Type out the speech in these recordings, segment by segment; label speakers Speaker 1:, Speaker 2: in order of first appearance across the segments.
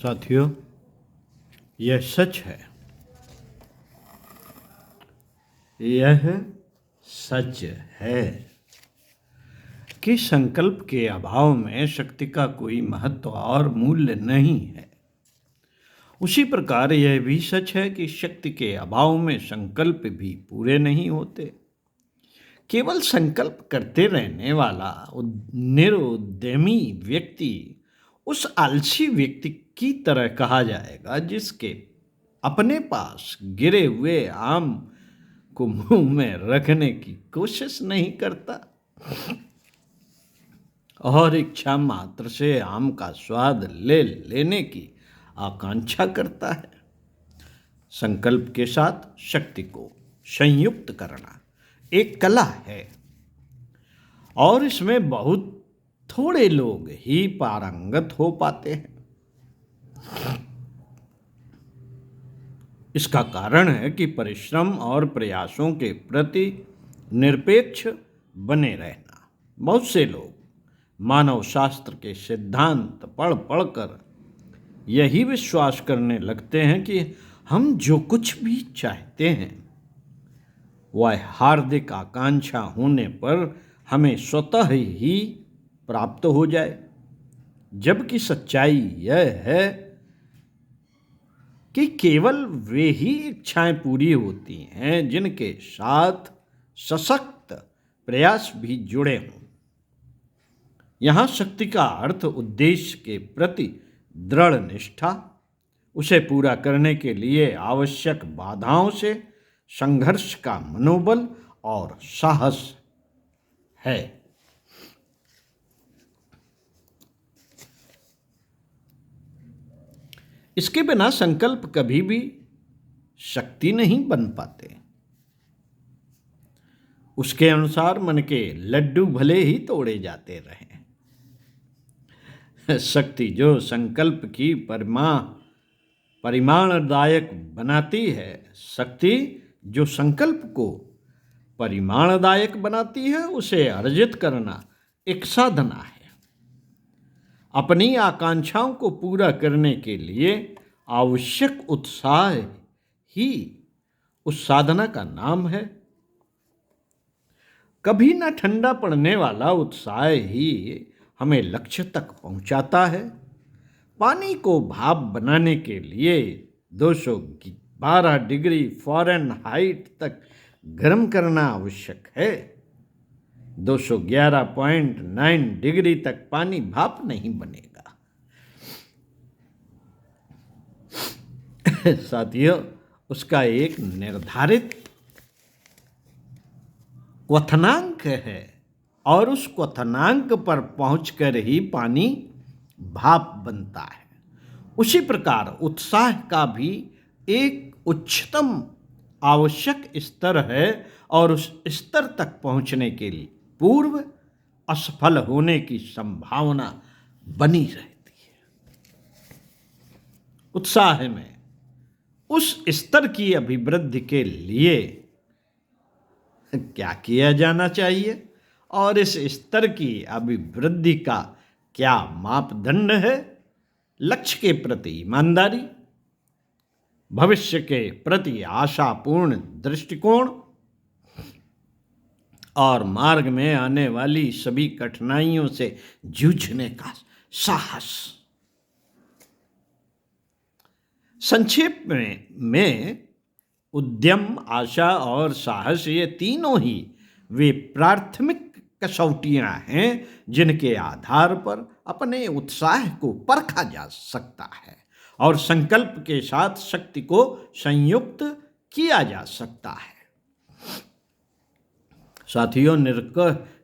Speaker 1: साथियों, यह सच है कि संकल्प के अभाव में शक्ति का कोई महत्व और मूल्य नहीं है। उसी प्रकार यह भी सच है कि शक्ति के अभाव में संकल्प भी पूरे नहीं होते। केवल संकल्प करते रहने वाला निरुद्यमी व्यक्ति उस आलसी व्यक्ति की तरह कहा जाएगा जिसके अपने पास गिरे हुए आम को मुंह में रखने की कोशिश नहीं करता और इच्छा मात्र से आम का स्वाद ले लेने की आकांक्षा करता है। संकल्प के साथ शक्ति को संयुक्त करना एक कला है और इसमें बहुत थोड़े लोग ही पारंगत हो पाते हैं। इसका कारण है कि परिश्रम और प्रयासों के प्रति निरपेक्ष बने रहना। बहुत से लोग मानव शास्त्र के सिद्धांत पढ़ पढ़कर यही विश्वास करने लगते हैं कि हम जो कुछ भी चाहते हैं वह हार्दिक आकांक्षा होने पर हमें स्वतः ही प्राप्त हो जाए, जबकि सच्चाई यह है कि केवल वे ही इच्छाएं पूरी होती हैं जिनके साथ सशक्त प्रयास भी जुड़े हों। यहाँ शक्ति का अर्थ उद्देश्य के प्रति दृढ़ निष्ठा, उसे पूरा करने के लिए आवश्यक बाधाओं से संघर्ष का मनोबल और साहस है। इसके बिना संकल्प कभी भी शक्ति नहीं बन पाते। उसके अनुसार मन के लड्डू भले ही तोड़े जाते रहें। शक्ति जो संकल्प की परिमाणदायक बनाती है, शक्ति जो संकल्प को परिमाणदायक बनाती है, उसे अर्जित करना एक साधना है। अपनी आकांक्षाओं को पूरा करने के लिए आवश्यक उत्साह ही उस साधना का नाम है। कभी न ठंडा पड़ने वाला उत्साह ही हमें लक्ष्य तक पहुंचाता है। पानी को भाप बनाने के लिए 212 डिग्री फ़ारेनहाइट तक गर्म करना आवश्यक है। 211.9 डिग्री तक पानी भाप नहीं बनेगा। साथियों, उसका एक निर्धारित क्वथनांक है और उस क्वथनांक पर पहुंचकर ही पानी भाप बनता है। उसी प्रकार उत्साह का भी एक उच्चतम आवश्यक स्तर है और उस स्तर तक पहुंचने के लिए पूर्व असफल होने की संभावना बनी रहती है। उत्साह में उस स्तर की अभिवृद्धि के लिए क्या किया जाना चाहिए और इस स्तर की अभिवृद्धि का क्या मापदंड है? लक्ष्य के प्रति ईमानदारी, भविष्य के प्रति आशापूर्ण दृष्टिकोण और मार्ग में आने वाली सभी कठिनाइयों से जूझने का साहस। संक्षेप में उद्यम, आशा और साहस, ये तीनों ही वे प्राथमिक कसौटियां हैं जिनके आधार पर अपने उत्साह को परखा जा सकता है और संकल्प के साथ शक्ति को संयुक्त किया जा सकता है। साथियों,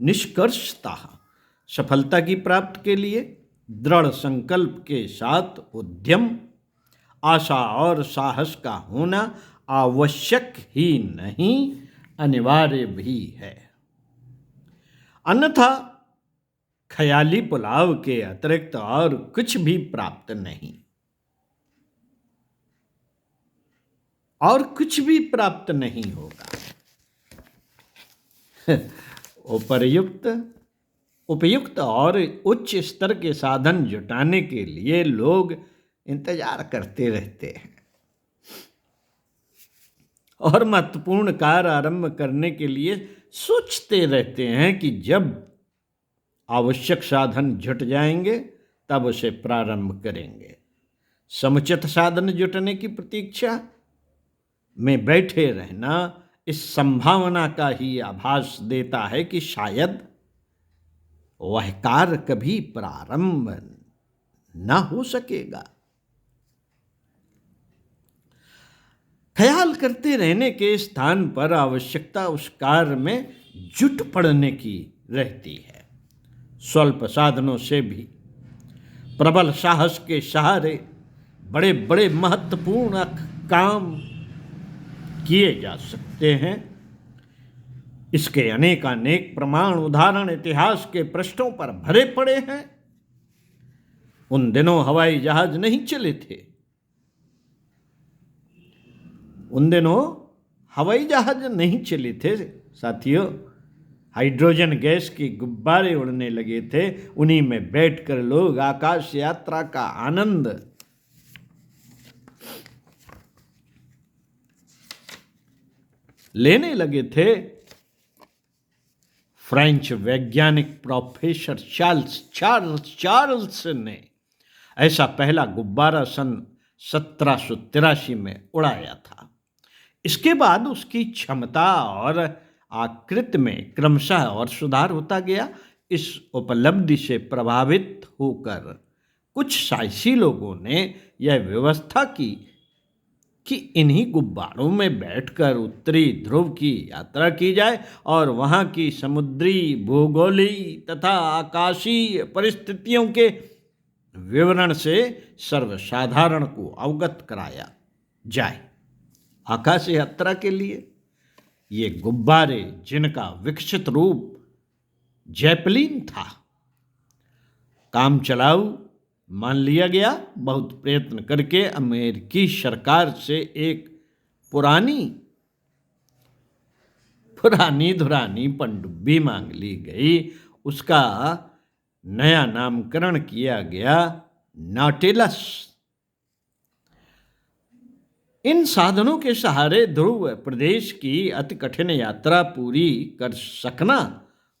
Speaker 1: निष्कर्षतः सफलता की प्राप्ति के लिए दृढ़ संकल्प के साथ उद्यम, आशा और साहस का होना आवश्यक ही नहीं, अनिवार्य भी है। अन्यथा ख्याली पुलाव के अतिरिक्त और कुछ भी प्राप्त नहीं और कुछ भी प्राप्त नहीं होगा। उपयुक्त और उच्च स्तर के साधन जुटाने के लिए लोग इंतजार करते रहते हैं और महत्वपूर्ण कार्य आरंभ करने के लिए सोचते रहते हैं कि जब आवश्यक साधन जुट जाएंगे तब उसे प्रारंभ करेंगे। समुचित साधन जुटने की प्रतीक्षा में बैठे रहना इस संभावना का ही आभास देता है कि शायद वह कार्य कभी प्रारंभ न हो सकेगा। ख्याल करते रहने के स्थान पर आवश्यकता उस कार्य में जुट पड़ने की रहती है। स्वल्प साधनों से भी प्रबल साहस के सहारे बड़े बड़े महत्वपूर्ण काम किए जा सकते हैं। इसके अनेकानेक प्रमाण उदाहरण इतिहास के पृष्ठों पर भरे पड़े हैं। उन दिनों हवाई जहाज नहीं चले थे। उन दिनों हवाई जहाज नहीं चले थे साथियों। हाइड्रोजन गैस के गुब्बारे उड़ने लगे थे। उन्हीं में बैठकर लोग आकाश यात्रा का आनंद लेने लगे थे। फ्रेंच वैज्ञानिक प्रोफेसर चार्ल्स ने ऐसा पहला गुब्बारा सन 1783 में उड़ाया था। इसके बाद उसकी क्षमता और आकृति में क्रमशः और सुधार होता गया। इस उपलब्धि से प्रभावित होकर कुछ साहसी लोगों ने यह व्यवस्था की कि इन्हीं गुब्बारों में बैठकर उत्तरी ध्रुव की यात्रा की जाए और वहाँ की समुद्री, भूगोलीय तथा आकाशीय परिस्थितियों के विवरण से सर्वसाधारण को अवगत कराया जाए। आकाश यात्रा के लिए ये गुब्बारे, जिनका विकसित रूप जेपलिन था, काम चलाऊ मान लिया गया। बहुत प्रयत्न करके अमेरिकी सरकार से एक पुरानी धुरानी पनडुब्बी मांग ली गई। उसका नया नामकरण किया गया नॉटिलस। इन साधनों के सहारे ध्रुव प्रदेश की अति कठिन यात्रा पूरी कर सकना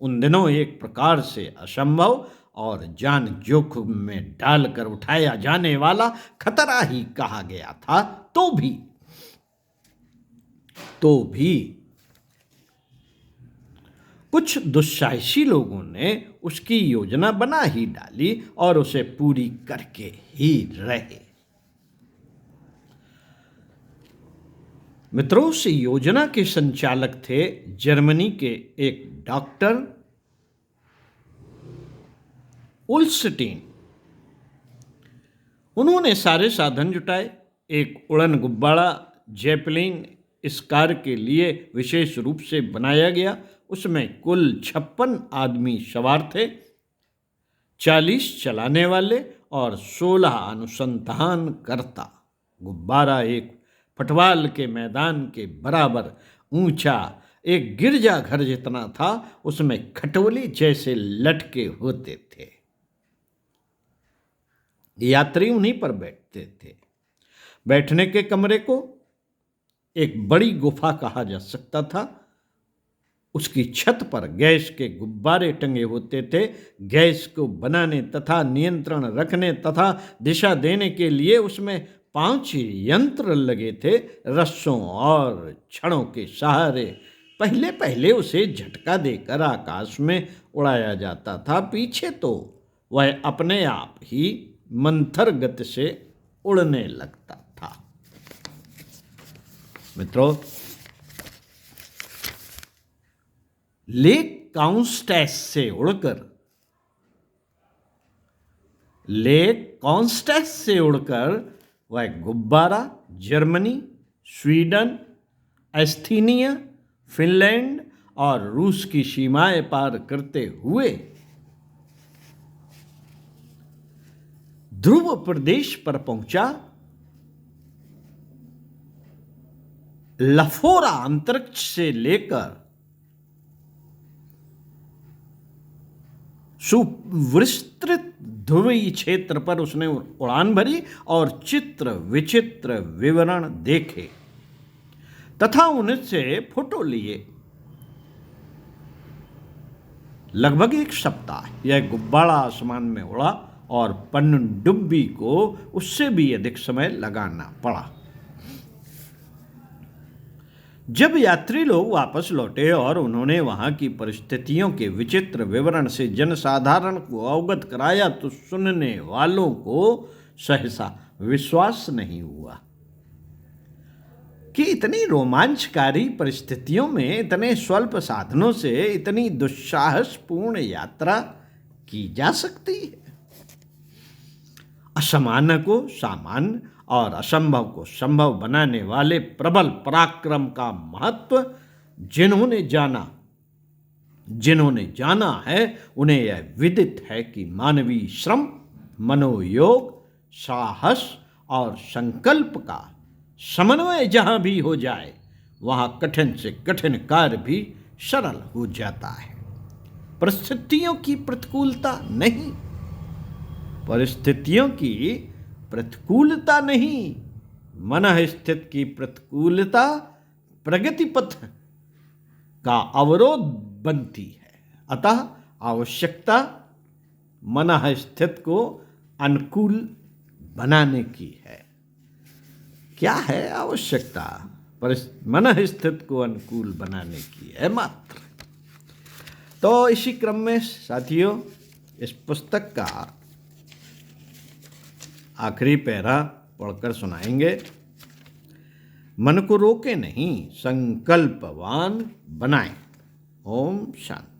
Speaker 1: उन दिनों एक प्रकार से असंभव और जान जोखिम में डालकर उठाया जाने वाला खतरा ही कहा गया था। तो भी कुछ दुस्साहसी लोगों ने उसकी योजना बना ही डाली और उसे पूरी करके ही रहे। मित्रों, उस योजना के संचालक थे जर्मनी के एक डॉक्टर उल्स्टीन। उन्होंने सारे साधन जुटाए। एक उड़न गुब्बारा जेपलिन इस कार्य के लिए विशेष रूप से बनाया गया। उसमें कुल 56 आदमी सवार थे, 40 चलाने वाले और 16 अनुसंधानकर्ता। गुब्बारा एक फुटबॉल के मैदान के बराबर ऊंचा एक गिरजाघर जितना था। उसमें खटोले जैसे लटके होते थे। यात्री उन्हीं पर बैठते थे। बैठने के कमरे को एक बड़ी गुफा कहा जा सकता था। उसकी छत पर गैस के गुब्बारे टंगे होते थे। गैस को बनाने तथा नियंत्रण रखने तथा दिशा देने के लिए उसमें 5 यंत्र लगे थे। रस्सों और छड़ों के सहारे पहले उसे झटका देकर आकाश में उड़ाया जाता था। पीछे तो वह अपने आप ही मंथर गति से उड़ने लगता था। मित्रों, लेक कॉन्स्टेंस से उड़कर वह गुब्बारा जर्मनी, स्वीडन, एस्थीनिया, फिनलैंड और रूस की सीमाएं पार करते हुए ध्रुव प्रदेश पर पहुंचा। लफोरा अंतरिक्ष से लेकर सुविस्तृत ध्रुवीय क्षेत्र पर उसने उड़ान भरी और चित्र विचित्र विवरण देखे तथा उनसे फोटो लिए। लगभग 1 सप्ताह यह गुब्बारा आसमान में उड़ा और पनडुब्बी को उससे भी अधिक समय लगाना पड़ा। जब यात्री लोग वापस लौटे और उन्होंने वहां की परिस्थितियों के विचित्र विवरण से जनसाधारण को अवगत कराया तो सुनने वालों को सहसा विश्वास नहीं हुआ कि इतनी रोमांचकारी परिस्थितियों में इतने स्वल्प साधनों से इतनी दुस्साहसपूर्ण यात्रा की जा सकती है। असामान्य को सामान्य और असंभव को संभव बनाने वाले प्रबल पराक्रम का महत्व जिन्होंने जाना है उन्हें यह विदित है कि मानवीय श्रम, मनोयोग, साहस और संकल्प का समन्वय जहां भी हो जाए वहां कठिन से कठिन कार्य भी सरल हो जाता है। परिस्थितियों की प्रतिकूलता नहीं, मनःस्थिति की प्रतिकूलता प्रगति पथ का अवरोध बनती है। अतः आवश्यकता मनःस्थिति को अनुकूल बनाने की है। क्या है आवश्यकता? मनःस्थिति को अनुकूल बनाने की है मात्र। तो इसी क्रम में साथियों इस पुस्तक का आखिरी पैरा पढ़कर सुनाएंगे। मन को रोके नहीं, संकल्पवान बनाएं। ओम शांति।